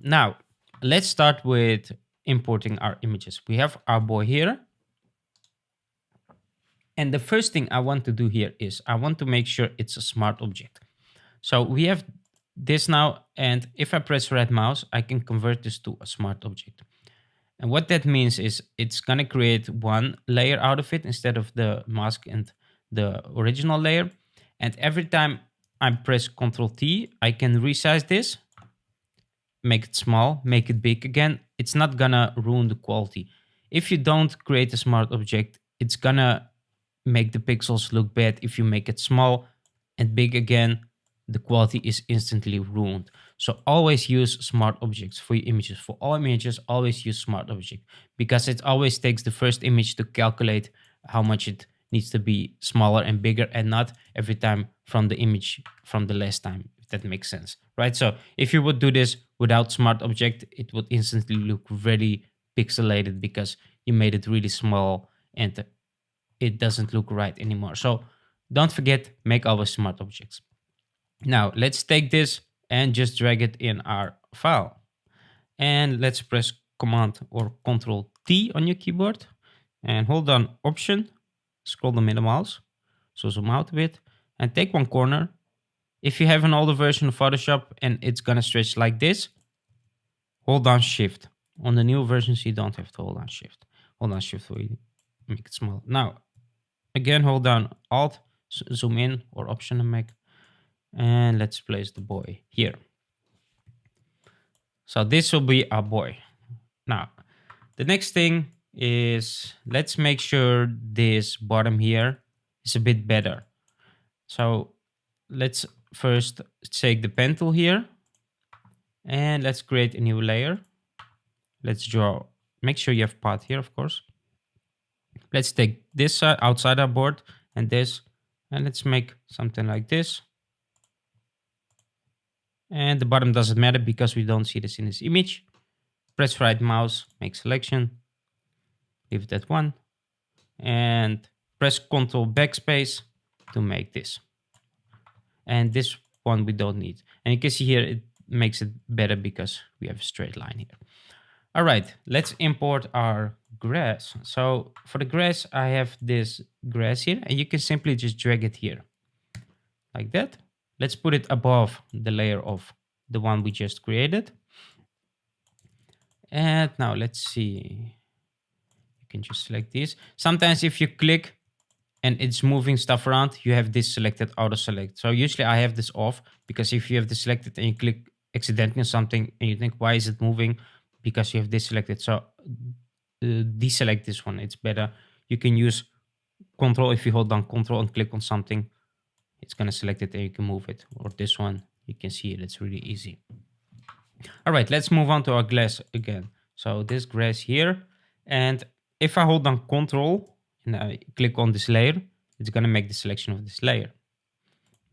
Now, let's start with importing our images. We have our boy here. And the first thing I want to do here is I want to make sure it's a smart object. So we have this now, and if I press right mouse, I can convert this to a smart object. And what that means is it's gonna create one layer out of it instead of the mask and the original layer. And every time I press Ctrl T, I can resize this, make it small, make it big again. It's not gonna ruin the quality. If you don't create a smart object, it's gonna make the pixels look bad. If you make it small and big again, the quality is instantly ruined. So always use smart objects for your images. For all images, always use smart object, because it always takes the first image to calculate how much it needs to be smaller and bigger, and not every time from the image from the last time, if that makes sense, right? So if you would do this without smart object, it would instantly look very pixelated because you made it really small and it doesn't look right anymore. So don't forget, make always smart objects. Now let's take this and just drag it in our file. And let's press Command or Control T on your keyboard and hold down Option, scroll the middle mouse, so zoom out a bit and take one corner. If you have an older version of Photoshop and it's gonna stretch like this, hold down Shift. On the new versions, you don't have to hold down Shift. Hold down Shift for you, make it small. Now, again, hold down Alt, zoom in, or Option and make. And let's place the boy here. So this will be our boy. Now, the next thing is let's make sure this bottom here is a bit better. So let's first take the pen tool here and let's create a new layer. Let's draw, make sure you have path here, of course. Let's take this side outside our board and this, and let's make something like this. And the bottom doesn't matter because we don't see this in this image. Press right mouse, make selection, leave it at 1, and press Ctrl backspace to make this. And this one we don't need. And you can see here it makes it better because we have a straight line here. All right, let's import our grass. So for the grass, I have this grass here, and you can simply just drag it here like that. Let's put it above the layer of the one we just created. And now let's see. You can just select this. Sometimes if you click and it's moving stuff around, you have this selected, auto select. So usually I have this off, because if you have this selected and you click accidentally on something and you think, why is it moving? Because you have this selected. So deselect this one. It's better. You can use Control. If you hold down Control and click on something, it's going to select it and you can move it. Or this one, you can see it. It's really easy. All right, let's move on to our glass again. So this grass here. And if I hold down Control and I click on this layer, it's going to make the selection of this layer.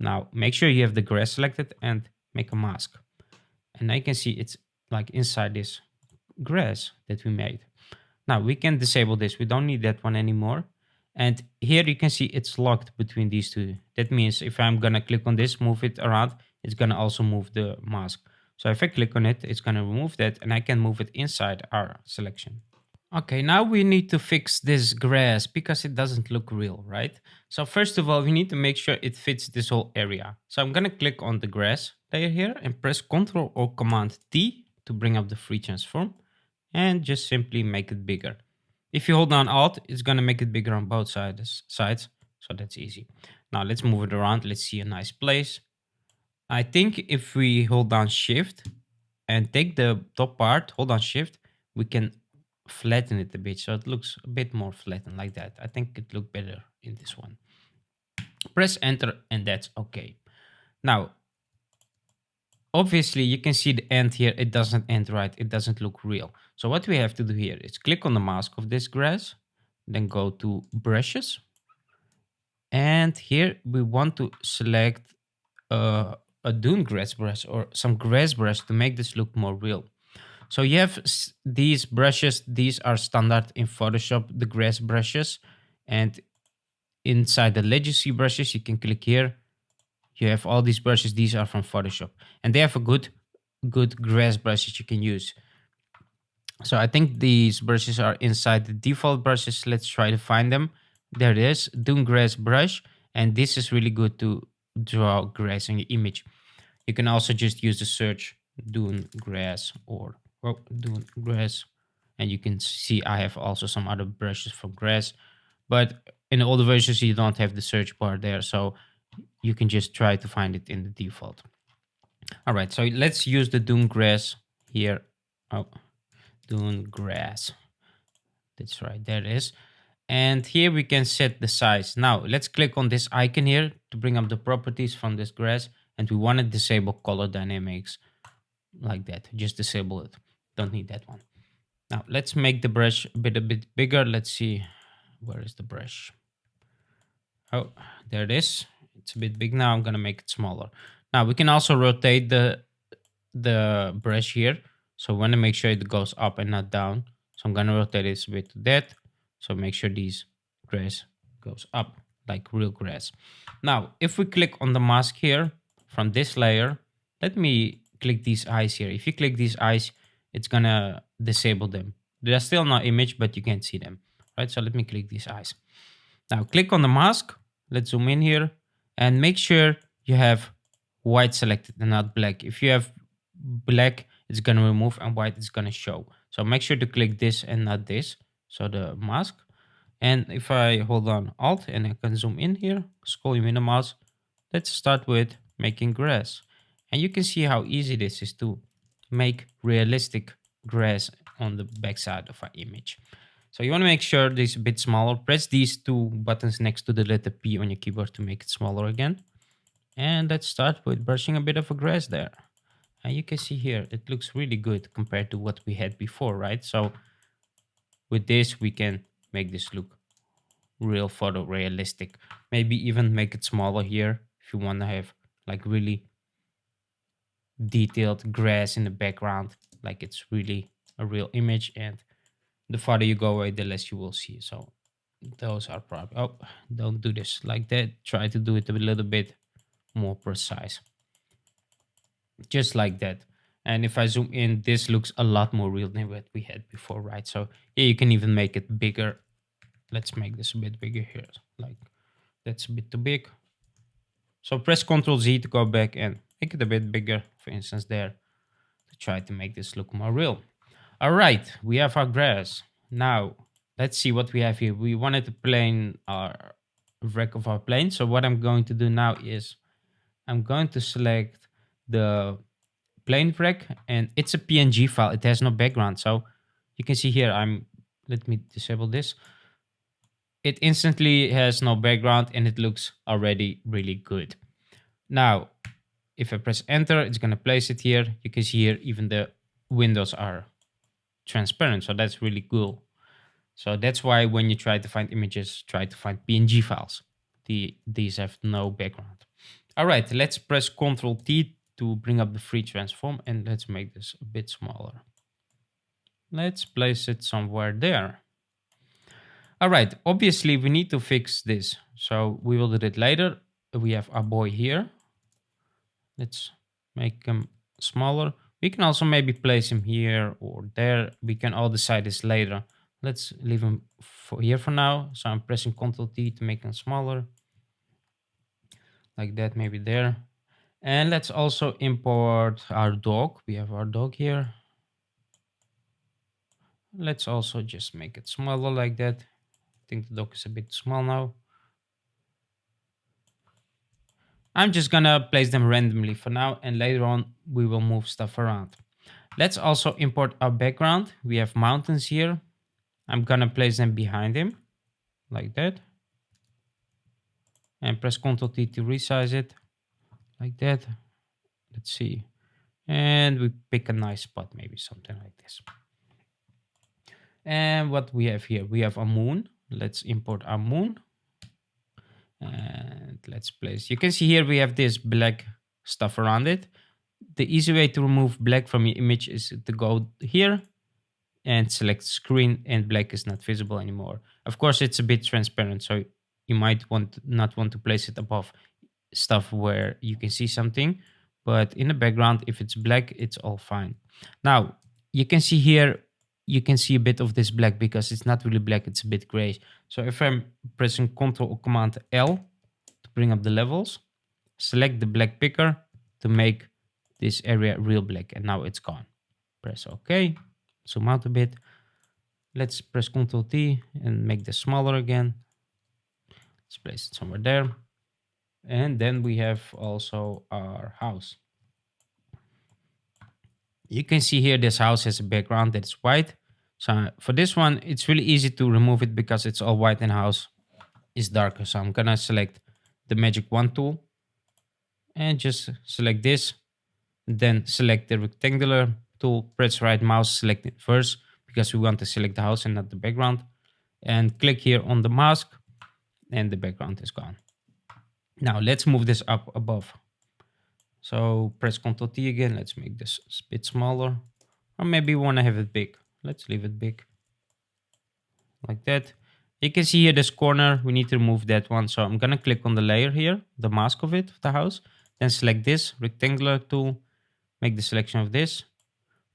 Now, make sure you have the grass selected and make a mask. And now you can see it's like inside this grass that we made. Now we can disable this. We don't need that one anymore. And here you can see it's locked between these two. That means if I'm gonna click on this, move it around, it's gonna also move the mask. So if I click on it, it's gonna remove that and I can move it inside our selection. Okay, now we need to fix this grass because it doesn't look real, right? So first of all, we need to make sure it fits this whole area. So I'm gonna click on the grass layer here and press Ctrl or Command T to bring up the free transform and just simply make it bigger. If you hold down Alt, it's gonna make it bigger on both sides, so that's easy. Now let's move it around. Let's see a nice place. I think if we hold down Shift and take the top part, hold down Shift, we can flatten it a bit so it looks a bit more flattened like that. I think it looked better in this one. Press Enter and that's okay. Now, obviously you can see the end here. It doesn't end right. It doesn't look real. So what we have to do here is click on the mask of this grass, then go to brushes. And here we want to select a dune grass brush or some grass brush to make this look more real. So you have these brushes. These are standard in Photoshop, the grass brushes. And inside the legacy brushes, you can click here. You have all these brushes. These are from Photoshop. And they have a good good grass brushes you can use. So I think these brushes are inside the default brushes. Let's try to find them. There it is, Dune Grass brush. And this is really good to draw grass in your image. You can also just use the search Dune Grass or Dune Grass. And you can see I have also some other brushes for grass. But in all the versions, you don't have the search bar there. So you can just try to find it in the default. All right, so let's use the Dune Grass here. Oh, Dune Grass. That's right, there it is. And here we can set the size. Now let's click on this icon here to bring up the properties from this grass. And we want to disable color dynamics like that. Just disable it. Don't need that one. Now let's make the brush a bit bigger. Let's see, where is the brush? Oh, there it is. It's a bit big now. I'm gonna make it smaller. Now we can also rotate the brush here. So we want to make sure it goes up and not down. So I'm gonna rotate this a bit to that. So make sure these grass goes up like real grass. Now, if we click on the mask here from this layer, let me click these eyes here. If you click these eyes, it's gonna disable them. They're still not image, but you can't see them, right? So let me click these eyes. Now click on the mask. Let's zoom in here and make sure you have white selected and not black. If you have black, it's gonna remove and white is gonna show. So make sure to click this and not this. So the mask. And if I hold on Alt and I can zoom in here, scrolling in the mouse, let's start with making grass. And you can see how easy this is to make realistic grass on the backside of our image. So you want to make sure this is a bit smaller. Press these two buttons next to the letter P on your keyboard to make it smaller again. And let's start with brushing a bit of a grass there. And you can see here, it looks really good compared to what we had before, right? So with this, we can make this look real photorealistic. Maybe even make it smaller here if you want to have like really detailed grass in the background, like it's really a real image. And the farther you go away, the less you will see. So those are probably, oh, don't do this like that. Try to do it a little bit more precise. Just like that. And if I zoom in, this looks a lot more real than what we had before, right? So yeah, you can even make it bigger. Let's make this a bit bigger here. Like that's a bit too big. So press Ctrl Z to go back and make it a bit bigger, for instance, there, to try to make this look more real. All right, we have our grass. Now let's see what we have here. We wanted to plane our wreck of our plane. So what I'm going to do now is I'm going to select the plane wreck, and it's a PNG file. It has no background. So you can see here, let me disable this. It instantly has no background and it looks already really good. Now, if I press enter, it's going to place it here. You can see here, even the windows are transparent. So that's really cool. So that's why when you try to find images, try to find PNG files. These have no background. All right, let's press Ctrl T to bring up the free transform, and let's make this a bit smaller. Let's place it somewhere there. All right, obviously we need to fix this. So we will do it later. We have our boy here. Let's make him smaller. We can also maybe place him here or there. We can all decide this later. Let's leave him here for now. So I'm pressing Ctrl T to make him smaller. Like that, maybe there. And let's also import our dog. We have our dog here. Let's also just make it smaller like that. I think the dog is a bit small now. I'm just gonna place them randomly for now, and later on we will move stuff around. Let's also import our background. We have mountains here. I'm gonna place them behind him like that. And press Ctrl T to resize it like that. Let's see. And we pick a nice spot, maybe something like this. And what we have here, we have a moon. Let's import our moon. And let's place, you can see here we have this black stuff around it. The easy way to remove black from your image is to go here and select screen, and black is not visible anymore. Of course, it's a bit transparent, so you might not want to place it above stuff where you can see something, But in the background, if it's black, it's all fine. Now, you can see here, you can see a bit of this black because it's not really black, it's a bit gray. So if I'm pressing Ctrl or Command L to bring up the levels, select the black picker to make this area real black, and now it's gone. Press OK, zoom out a bit. Let's press Ctrl T and make this smaller again. Let's place it somewhere there. And then we have also our house. You can see here this house has a background that's white. So for this one, it's really easy to remove it because it's all white and house is darker. So I'm gonna select the magic wand tool and just select this. Then select the rectangular tool, press right mouse, select it first because we want to select the house and not the background. And click here on the mask and the background is gone. Now let's move this up above. So press Ctrl T again. Let's make this a bit smaller. Or maybe we want to have it big. Let's leave it big. Like that. You can see here this corner. We need to remove that one. So I'm going to click on the layer here, the mask of it, of the house. Then select this rectangular tool. Make the selection of this.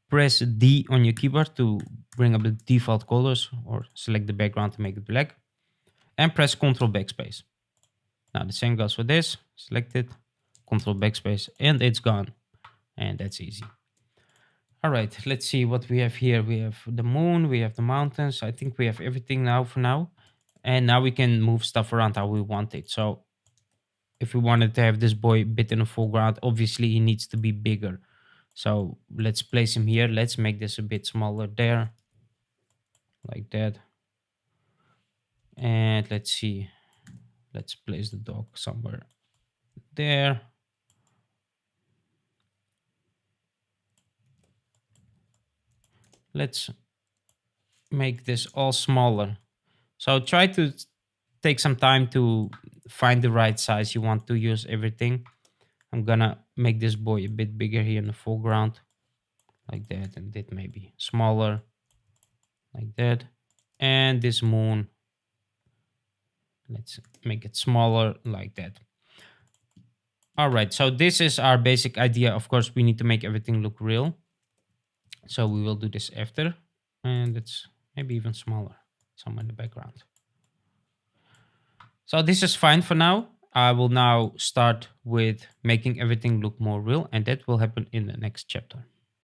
Press D on your keyboard to bring up the default colors or select the background to make it black. And press Ctrl Backspace. Now the same goes for this. Select it, Ctrl Backspace, and it's gone. And that's easy. All right, let's see what we have here. We have the moon, we have the mountains. I think we have everything now for now. And now we can move stuff around how we want it. So if we wanted to have this boy a bit in the foreground, obviously he needs to be bigger. So let's place him here. Let's make this a bit smaller there. Like that. And let's see. Let's place the dog somewhere there. Let's make this all smaller. So try to take some time to find the right size you want to use everything. I'm gonna make this boy a bit bigger here in the foreground. Like that, and that maybe smaller. Like that. And this moon, let's make it smaller like that. All right, so this is our basic idea. Of course, we need to make everything look real. So we will do this after. And it's maybe even smaller, somewhere in the background. So this is fine for now. I will now start with making everything look more real, and that will happen in the next chapter.